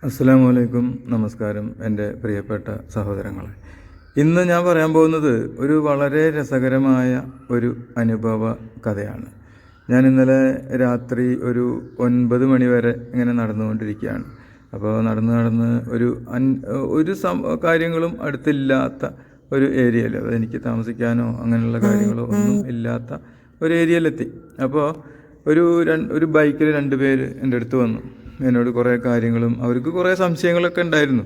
അസ്സലാമു അലൈക്കും. നമസ്കാരം എൻ്റെ പ്രിയപ്പെട്ട സഹോദരങ്ങളെ. ഇന്ന് ഞാൻ പറയാൻ പോകുന്നത് ഒരു വളരെ രസകരമായ ഒരു അനുഭവ കഥയാണ്. ഞാൻ ഇന്നലെ രാത്രി ഒരു 9 മണി വരെ ഇങ്ങനെ നടന്നുകൊണ്ടിരിക്കുകയാണ്. അപ്പോൾ നടന്ന് ഒരു കാര്യങ്ങളും അടുത്തില്ലാത്ത ഒരു ഏരിയയിൽ, എനിക്ക് താമസിക്കാനോ അങ്ങനെയുള്ള കാര്യങ്ങളോ ഒന്നും ഇല്ലാത്ത ഒരു ഏരിയയിലെത്തി. അപ്പോൾ ഒരു ബൈക്കിൽ 2 പേര് എൻ്റെ അടുത്ത് വന്നു. എന്നോട് കുറേ കാര്യങ്ങളും അവർക്ക് കുറേ സംശയങ്ങളൊക്കെ ഉണ്ടായിരുന്നു.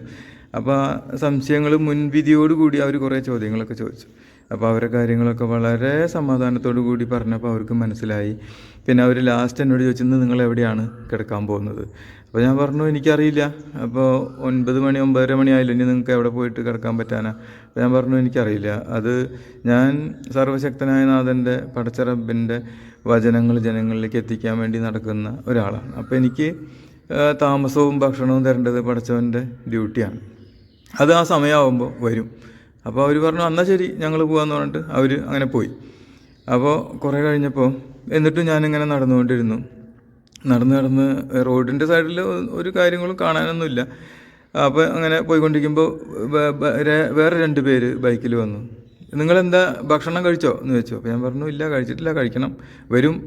അപ്പോൾ ആ സംശയങ്ങൾ മുൻവിധിയോടുകൂടി അവർ കുറേ ചോദ്യങ്ങളൊക്കെ ചോദിച്ചു. അപ്പോൾ അവരുടെ കാര്യങ്ങളൊക്കെ വളരെ സമാധാനത്തോടു കൂടി പറഞ്ഞപ്പോൾ അവർക്ക് മനസ്സിലായി. പിന്നെ അവർ ലാസ്റ്റ് എന്നോട് ചോദിച്ചത്, നിങ്ങൾ എവിടെയാണ് കിടക്കാൻ പോകുന്നത്? അപ്പോൾ ഞാൻ പറഞ്ഞു, എനിക്കറിയില്ല. അപ്പോൾ 9 മണി 9:30 മണി ആയില്ല, ഇനി നിങ്ങൾക്ക് എവിടെ പോയിട്ട് കിടക്കാൻ പറ്റാനാ? അപ്പോൾ ഞാൻ പറഞ്ഞു, എനിക്കറിയില്ല. അത് ഞാൻ സർവശക്തനായ നാഥൻ്റെ പടച്ച റബ്ബിൻ്റെ വചനങ്ങൾ ജനങ്ങളിലേക്ക് എത്തിക്കാൻ വേണ്ടി നടക്കുന്ന ഒരാളാണ്. അപ്പോൾ എനിക്ക് താമസവും ഭക്ഷണവും തരേണ്ടത് പടച്ചവൻ്റെ ഡ്യൂട്ടിയാണ്. അത് ആ സമയമാകുമ്പോൾ വരും. അപ്പോൾ അവർ പറഞ്ഞു, എന്നാൽ ശരി ഞങ്ങൾ പോകാമെന്ന് പറഞ്ഞിട്ട് അവർ അങ്ങനെ പോയി. അപ്പോൾ കുറേ കഴിഞ്ഞപ്പോൾ എന്നിട്ടും ഞാനിങ്ങനെ നടന്നുകൊണ്ടിരുന്നു. നടന്ന് റോഡിൻ്റെ സൈഡിൽ ഒരു കാര്യങ്ങളും കാണാനൊന്നുമില്ല. അപ്പോൾ അങ്ങനെ പോയിക്കൊണ്ടിരിക്കുമ്പോൾ വേറെ 2 പേര് ബൈക്കിൽ വന്നു. നിങ്ങളെന്താ ഭക്ഷണം കഴിച്ചോ എന്ന് ചോദിച്ചു. അപ്പോൾ ഞാൻ പറഞ്ഞു, ഇല്ല കഴിച്ചിട്ടില്ല, കഴിക്കണം,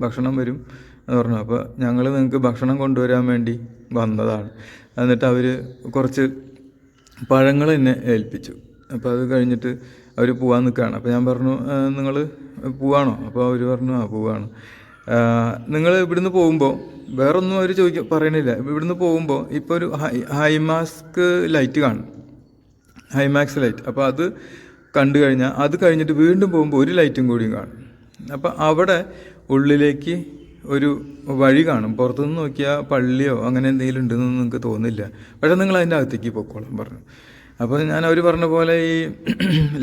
ഭക്ഷണം വരും എന്ന് പറഞ്ഞു. അപ്പോൾ ഞങ്ങൾ നിങ്ങൾക്ക് ഭക്ഷണം കൊണ്ടുവരാൻ വേണ്ടി വന്നതാണ്. എന്നിട്ട് അവർ കുറച്ച് പഴങ്ങൾ എന്നെ ഏൽപ്പിച്ചു. അപ്പോൾ അത് കഴിഞ്ഞിട്ട് അവർ പോകാൻ നിൽക്കുകയാണ്. അപ്പോൾ ഞാൻ പറഞ്ഞു, നിങ്ങൾ പോവാണോ? അപ്പോൾ അവർ പറഞ്ഞു, പോവാണ്. നിങ്ങൾ ഇവിടുന്ന് പോകുമ്പോൾ വേറൊന്നും അവർ പറയണില്ല. ഇവിടുന്ന് പോകുമ്പോൾ ഇപ്പോൾ ഒരു ഹൈമാക്സ് ലൈറ്റ് കാണും, ഹൈമാക്സ് ലൈറ്റ്. അപ്പോൾ അത് കണ്ടു കഴിഞ്ഞാൽ അത് കഴിഞ്ഞിട്ട് വീണ്ടും പോകുമ്പോൾ ഒരു ലൈറ്റും കൂടിയും കാണും. അപ്പോൾ അവിടെ ഉള്ളിലേക്ക് ഒരു വഴി കാണും. പുറത്തുനിന്ന് നോക്കിയാൽ പള്ളിയോ അങ്ങനെ എന്തെങ്കിലും ഉണ്ടെന്നൊന്നും നിങ്ങൾക്ക് തോന്നില്ല. പക്ഷേ നിങ്ങൾ അതിൻ്റെ അകത്തേക്ക് പൊക്കോളാം പറഞ്ഞു. അപ്പോൾ അവർ പറഞ്ഞ പോലെ ഈ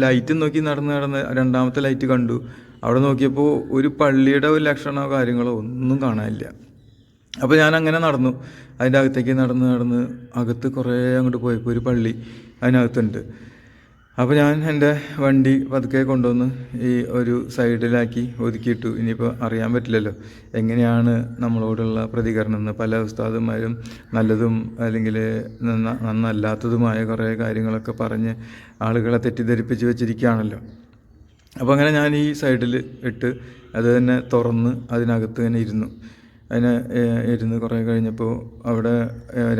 ലൈറ്റ് നോക്കി നടന്ന് രണ്ടാമത്തെ ലൈറ്റ് കണ്ടു. അവിടെ നോക്കിയപ്പോൾ ഒരു പള്ളിയുടെ ഒരു ലക്ഷണമോ കാര്യങ്ങളോ ഒന്നും കാണാനില്ല. അപ്പോൾ ഞാൻ അങ്ങനെ നടന്നു, അതിൻ്റെ അകത്തേക്ക് നടന്ന് അകത്ത് കുറേ അങ്ങോട്ട് പോയപ്പോൾ ഒരു പള്ളി അതിനകത്തുണ്ട്. അപ്പോൾ ഞാൻ എൻ്റെ വണ്ടി പതുക്കെ കൊണ്ടുവന്ന് ഈ ഒരു സൈഡിലാക്കി ഒതുക്കിയിട്ടു. ഇനിയിപ്പോൾ അറിയാൻ പറ്റില്ലല്ലോ എങ്ങനെയാണ് നമ്മളോടുള്ള പ്രതികരണം എന്ന്. പല ഉസ്താദുമാരും നല്ലതും അല്ലെങ്കിൽ നന്നല്ലാത്തതുമായ കുറേ കാര്യങ്ങളൊക്കെ പറഞ്ഞ് ആളുകളെ തെറ്റിദ്ധരിപ്പിച്ച് വെച്ചിരിക്കുകയാണല്ലോ. അപ്പോൾ അങ്ങനെ ഞാൻ ഈ സൈഡിൽ ഇട്ട് അത് തന്നെ തുറന്ന് അതിനകത്ത് തന്നെ ഇരുന്ന് കുറേ കഴിഞ്ഞപ്പോൾ അവിടെ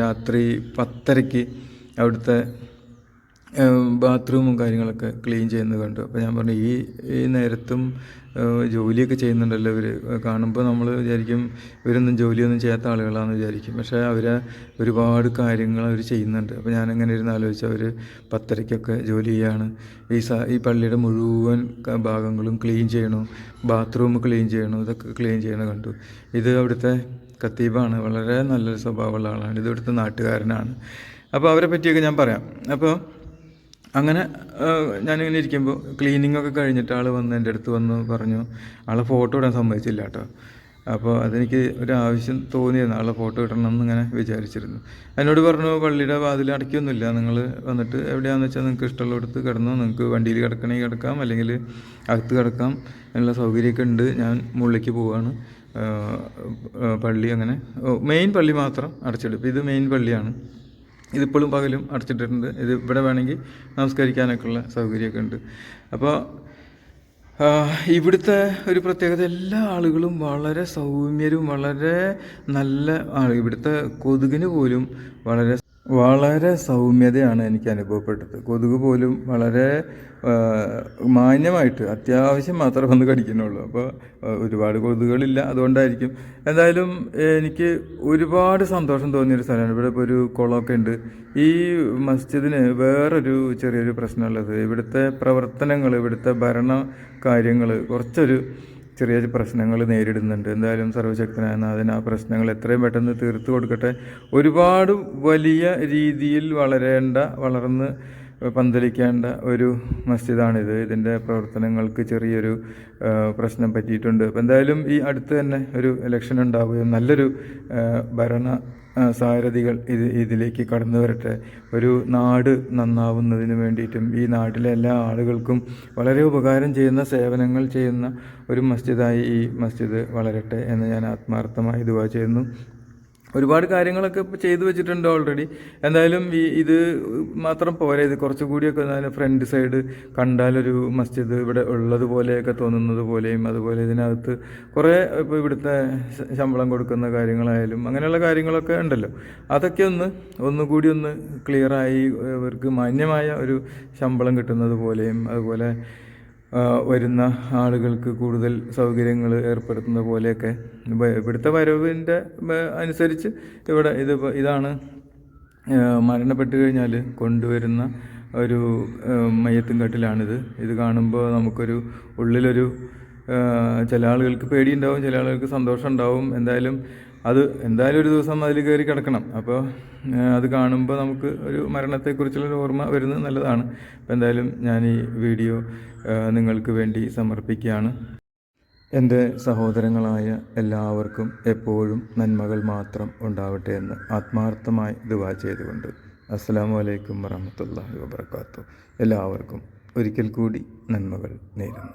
രാത്രി 10:30 അവിടുത്തെ ബാത്റൂമും കാര്യങ്ങളൊക്കെ ക്ലീൻ ചെയ്യുന്നത് കണ്ടു. അപ്പോൾ ഞാൻ പറഞ്ഞു, ഈ നേരത്തും ജോലിയൊക്കെ ചെയ്യുന്നുണ്ടല്ലോ ഇവർ. കാണുമ്പോൾ നമ്മൾ വിചാരിക്കും ഇവരൊന്നും ജോലിയൊന്നും ചെയ്യാത്ത ആളുകളാണെന്ന് വിചാരിക്കും. പക്ഷേ ഒരുപാട് കാര്യങ്ങൾ അവർ ചെയ്യുന്നുണ്ട്. അപ്പോൾ ഞാനങ്ങനെ ഇരുന്ന് ആലോചിച്ചു, അവർ 10:30 ജോലി ചെയ്യാണ്. ഈ പള്ളിയുടെ മുഴുവൻ ഭാഗങ്ങളും ക്ലീൻ ചെയ്യണു, ബാത്റൂം ക്ലീൻ ചെയ്യണു, ഇതൊക്കെ ക്ലീൻ ചെയ്യണ കണ്ടു. ഇത് അവിടുത്തെ ഖത്തീബാണ്, വളരെ നല്ലൊരു സ്വഭാവമുള്ള ആളാണ്, ഇത് ഇവിടുത്തെ നാട്ടുകാരനാണ്. അപ്പോൾ അവരെ പറ്റിയൊക്കെ ഞാൻ പറയാം. അപ്പോൾ അങ്ങനെ ഞാനിങ്ങനെ ഇരിക്കുമ്പോൾ ക്ലീനിങ്ങൊക്കെ കഴിഞ്ഞിട്ട് ആൾ വന്ന് എൻ്റെ അടുത്ത് വന്ന് പറഞ്ഞു, ആളെ ഫോട്ടോ ഇടാൻ സമ്മതിച്ചില്ല കേട്ടോ. അപ്പോൾ അതെനിക്ക് ഒരു ആവശ്യം തോന്നിയിരുന്നു, ആളെ ഫോട്ടോ ഇടണമെന്ന് ഇങ്ങനെ വിചാരിച്ചിരുന്നു. എന്നോട് പറഞ്ഞു, പള്ളിയുടെ വാതിൽ അടയ്ക്കൊന്നുമില്ല, നിങ്ങൾ വന്നിട്ട് എവിടെയാണെന്ന് വെച്ചാൽ നിങ്ങൾക്ക് ഇഷ്ടമുള്ളിടത്ത് കിടന്നോ, നിങ്ങൾക്ക് വണ്ടിയിൽ കിടക്കണമെങ്കിൽ കിടക്കാം, അല്ലെങ്കിൽ അകത്ത് കിടക്കാം, എന്നുള്ള സൗകര്യമൊക്കെ ഉണ്ട്. ഞാൻ മുകളിലേക്ക് പോവുകയാണ്. പള്ളി അങ്ങനെ മെയിൻ പള്ളി മാത്രം അടച്ചിടും. ഇത് മെയിൻ പള്ളിയാണ്, ഇതിപ്പോഴും പകലും അടച്ചിട്ടിട്ടുണ്ട്. ഇത് ഇവിടെ വേണമെങ്കിൽ നമസ്കരിക്കാനൊക്കെ ഉള്ള സൗകര്യമൊക്കെ ഉണ്ട്. അപ്പോൾ ഇവിടുത്തെ ഒരു പ്രത്യേകത, എല്ലാ ആളുകളും വളരെ സൗമ്യരും വളരെ നല്ല ഇവിടുത്തെ കൊതുകിന് പോലും വളരെ സൗമ്യതയാണ് എനിക്ക് അനുഭവപ്പെട്ടത്. കൊതുക് പോലും വളരെ മാന്യമായിട്ട് അത്യാവശ്യം മാത്രമേ വന്ന് കടിക്കുന്നുള്ളൂ. അപ്പോൾ ഒരുപാട് കൊതുകുകളില്ല, അതുകൊണ്ടായിരിക്കും. എന്തായാലും എനിക്ക് ഒരുപാട് സന്തോഷം തോന്നിയൊരു സ്ഥലമാണ്. ഇവിടെ ഇപ്പോൾ ഒരു കുളമൊക്കെ ഉണ്ട്. ഈ മസ്ജിദിന് വേറൊരു ചെറിയൊരു പ്രശ്നമുള്ളത്, ഇവിടുത്തെ പ്രവർത്തനങ്ങൾ, ഇവിടുത്തെ ഭരണ കാര്യങ്ങൾ കുറച്ചൊരു ചെറിയ പ്രശ്നങ്ങൾ നേരിടുന്നുണ്ട്. എന്തായാലും സർവശക്തനായ നാഥൻ ആ പ്രശ്നങ്ങൾ എത്രയും പെട്ടെന്ന് തീർത്തു കൊടുക്കട്ടെ. ഒരുപാട് വലിയ രീതിയിൽ വളർന്ന് പന്തലിക്കേണ്ട ഒരു മസ്ജിദാണിത്. ഇതിൻ്റെ പ്രവർത്തനങ്ങൾക്ക് ചെറിയൊരു പ്രശ്നം പറ്റിയിട്ടുണ്ട്. അപ്പോൾ എന്തായാലും ഈ അടുത്ത് തന്നെ ഒരു ഇലക്ഷൻ ഉണ്ടാവുകയും നല്ലൊരു ഭരണ സാരഥികൾ ഇതിലേക്ക് കടന്നു വരട്ടെ. ഒരു നാട് നന്നാവുന്നതിന് വേണ്ടിയിട്ടും ഈ നാട്ടിലെ എല്ലാ ആളുകൾക്കും വളരെ ഉപകാരം ചെയ്യുന്ന സേവനങ്ങൾ ചെയ്യുന്ന ഒരു മസ്ജിദായി ഈ മസ്ജിദ് വളരട്ടെ എന്ന് ഞാൻ ആത്മാർത്ഥമായി ദുആ ചെയ്യുന്നു. ഒരുപാട് കാര്യങ്ങളൊക്കെ ഇപ്പോൾ ചെയ്തു വെച്ചിട്ടുണ്ട് ഓൾറെഡി. എന്തായാലും ഇത് മാത്രം പോരാ, ഇത് കുറച്ചുകൂടിയൊക്കെ ഫ്രണ്ട് സൈഡ് കണ്ടാലൊരു മസ്ജിദ് ഇവിടെ ഉള്ളതുപോലെയൊക്കെ തോന്നുന്നത് പോലെയും, അതുപോലെ ഇതിനകത്ത് കുറേ ഇപ്പോൾ ഇവിടുത്തെ ശമ്പളം കൊടുക്കുന്ന കാര്യങ്ങളായാലും അങ്ങനെയുള്ള കാര്യങ്ങളൊക്കെ ഉണ്ടല്ലോ, അതൊക്കെ ഒന്നുകൂടി ക്ലിയറായി ഇവർക്ക് മാന്യമായ ഒരു ശമ്പളം കിട്ടുന്നത് പോലെയും, അതുപോലെ വരുന്ന ആളുകൾക്ക് കൂടുതൽ സൗകര്യങ്ങൾ ഏർപ്പെടുത്തുന്ന പോലെയൊക്കെ ഇവിടുത്തെ വരവിൻ്റെ അനുസരിച്ച് ഇതാണ് മരണപ്പെട്ട് കഴിഞ്ഞാൽ കൊണ്ടുവരുന്ന ഒരു മയ്യത്തും കട്ടിലാണിത്. ഇത് കാണുമ്പോൾ നമുക്കൊരു ഉള്ളിലൊരു ചില ആളുകൾക്ക് പേടിയുണ്ടാവും, ചില ആളുകൾക്ക് സന്തോഷം ഉണ്ടാവും. എന്തായാലും ഒരു ദിവസം അതിൽ കയറി കിടക്കണം. അപ്പോൾ അത് കാണുമ്പോൾ നമുക്ക് ഒരു മരണത്തെക്കുറിച്ചുള്ളൊരു ഓർമ്മ വരുന്നത് നല്ലതാണ്. അപ്പോൾ എന്തായാലും ഞാൻ ഈ വീഡിയോ നിങ്ങൾക്ക് വേണ്ടി സമർപ്പിക്കുകയാണ്. എൻ്റെ സഹോദരങ്ങളായ എല്ലാവർക്കും എപ്പോഴും നന്മകൾ മാത്രം ഉണ്ടാവട്ടെ എന്ന് ആത്മാർത്ഥമായി ദുആ ചെയ്തുകൊണ്ട് അസ്സലാമു അലൈക്കും വറഹ്മത്തുള്ളാഹി വബറകാതുഹു. എല്ലാവർക്കും ഒരിക്കൽ കൂടി നന്മകൾ നേരുന്നു.